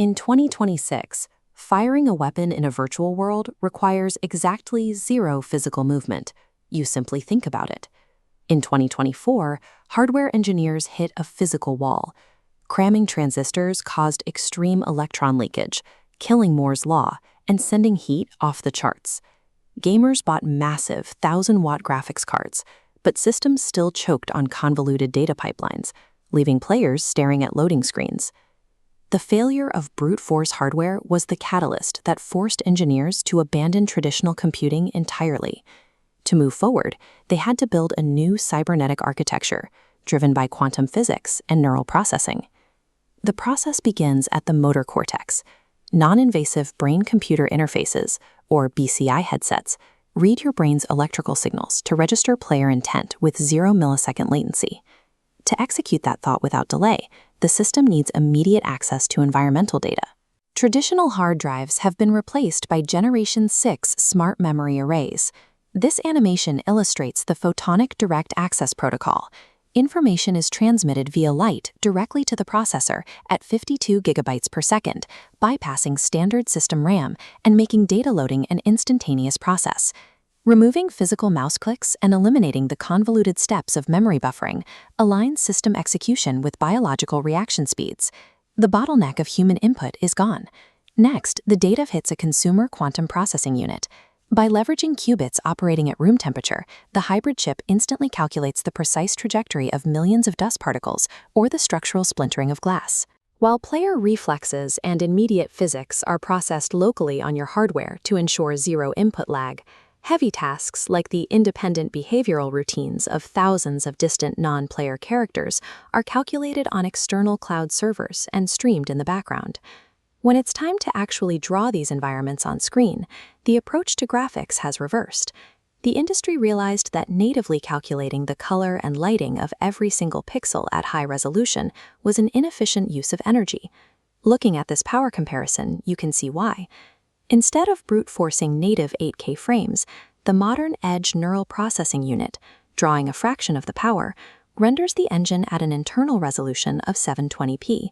In 2026, firing a weapon in a virtual world requires exactly zero physical movement. You simply think about it. In 2024, hardware engineers hit a physical wall. Cramming transistors caused extreme electron leakage, killing Moore's law, and sending heat off the charts. Gamers bought massive 1,000-watt graphics cards, but systems still choked on convoluted data pipelines, leaving players staring at loading screens. The failure of brute force hardware was the catalyst that forced engineers to abandon traditional computing entirely. To move forward, they had to build a new cybernetic architecture, driven by quantum physics and neural processing. The process begins at the motor cortex. Non-invasive brain-computer interfaces, or BCI headsets, read your brain's electrical signals to register player intent with 0-millisecond latency. To execute that thought without delay, the system needs immediate access to environmental data. Traditional hard drives have been replaced by Generation 6 smart memory arrays. This animation illustrates the photonic direct access protocol. Information is transmitted via light directly to the processor at 52 gigabytes per second, bypassing standard system RAM and making data loading an instantaneous process. Removing physical mouse clicks and eliminating the convoluted steps of memory buffering aligns system execution with biological reaction speeds. The bottleneck of human input is gone. Next, the data hits a consumer quantum processing unit. By leveraging qubits operating at room temperature, the hybrid chip instantly calculates the precise trajectory of millions of dust particles or the structural splintering of glass. While player reflexes and immediate physics are processed locally on your hardware to ensure zero input lag, heavy tasks like the independent behavioral routines of thousands of distant non-player characters are calculated on external cloud servers and streamed in the background. When it's time to actually draw these environments on screen, the approach to graphics has reversed. The industry realized that natively calculating the color and lighting of every single pixel at high resolution was an inefficient use of energy. Looking at this power comparison, you can see why. Instead of brute-forcing native 8K frames, the modern Edge neural processing unit, drawing a fraction of the power, renders the engine at an internal resolution of 720p.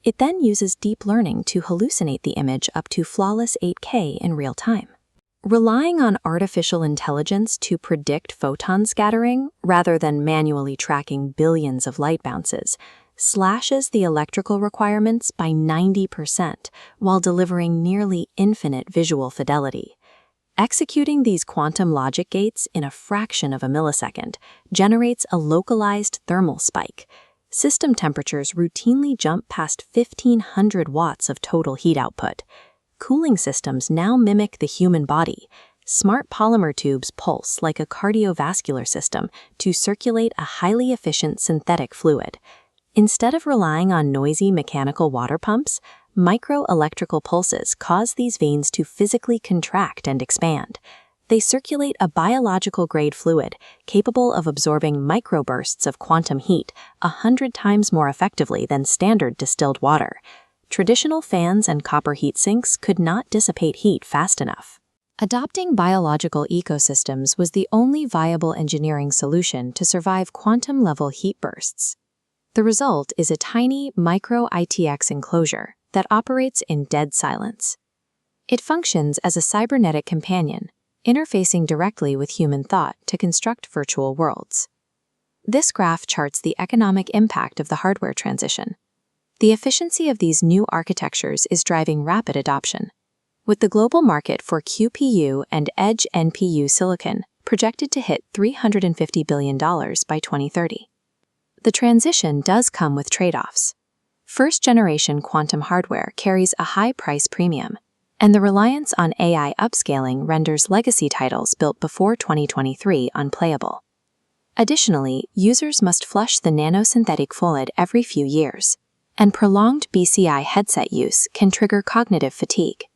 It then uses deep learning to hallucinate the image up to flawless 8K in real time. Relying on artificial intelligence to predict photon scattering, rather than manually tracking billions of light bounces, slashes the electrical requirements by 90% while delivering nearly infinite visual fidelity. Executing these quantum logic gates in a fraction of a millisecond generates a localized thermal spike. System temperatures routinely jump past 1,500 watts of total heat output. Cooling systems now mimic the human body. Smart polymer tubes pulse like a cardiovascular system to circulate a highly efficient synthetic fluid. Instead of relying on noisy mechanical water pumps, microelectrical pulses cause these veins to physically contract and expand. They circulate a biological-grade fluid capable of absorbing microbursts of quantum heat 100 times more effectively than standard distilled water. Traditional fans and copper heat sinks could not dissipate heat fast enough. Adopting biological ecosystems was the only viable engineering solution to survive quantum-level heat bursts. The result is a tiny micro-ITX enclosure that operates in dead silence. It functions as a cybernetic companion, interfacing directly with human thought to construct virtual worlds. This graph charts the economic impact of the hardware transition. The efficiency of these new architectures is driving rapid adoption, with the global market for QPU and Edge NPU silicon projected to hit $350 billion by 2030. The transition does come with trade-offs. First-generation quantum hardware carries a high price premium, and the reliance on AI upscaling renders legacy titles built before 2023 unplayable. Additionally, users must flush the nanosynthetic fluid every few years, and prolonged BCI headset use can trigger cognitive fatigue.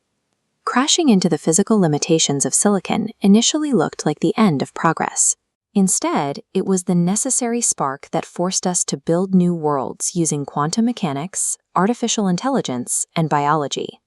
Crashing into the physical limitations of silicon initially looked like the end of progress. Instead, it was the necessary spark that forced us to build new worlds using quantum mechanics, artificial intelligence, and biology.